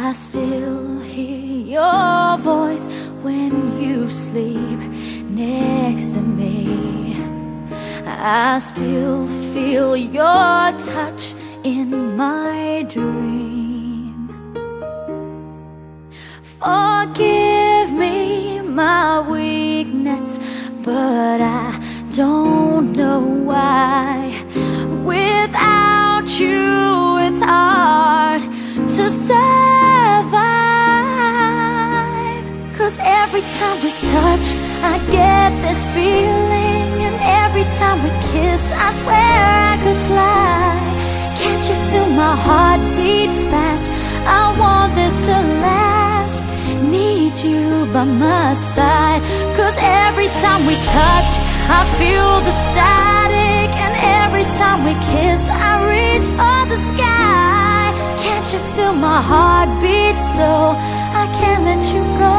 I still hear your voice when you sleep next to me. I still feel your touch in my dream. Forgive me my weakness, but I don't know why. Without you, it's hard to survive. 'Cause every time we touch, I get this feeling, and every time we kiss, I swear I could fly. Can't you feel my heart beat fast? I want this to last. Need you by my side. 'Cause every time we touch, I feel the static, and every time we kiss, I reach for the sky. Can't you feel my heart beat so I can't let you go?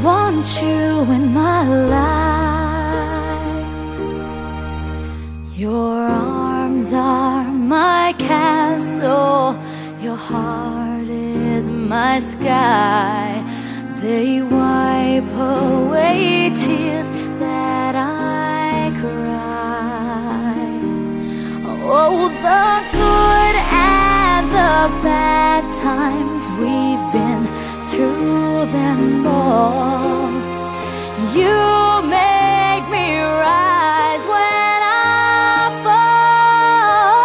Want you in my life. Your arms are my castle, your heart is my sky. They wipe away tears that I cried. Oh, the good and the bad times, we've been through them all. You make me rise when I fall.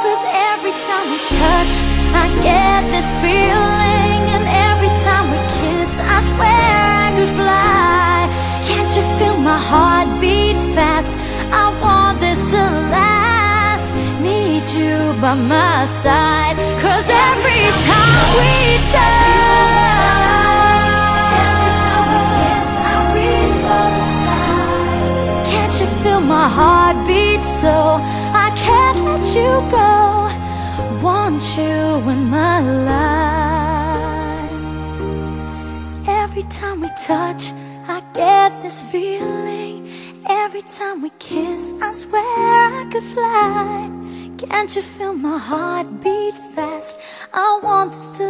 'Cause every time we touch, I get this feeling, and every time we kiss, I swear I could fly. Can't you feel my heart beat fast? I want this to last. Need you by my side. 'Cause every time we touch, every time we kiss, I reach for the sky. Can't you feel my heart beat so I can't let you go? Want you in my life. Every time we touch, I get this feeling. Every time we kiss, I swear I could fly. Can't you feel my heart beat fast? I want this to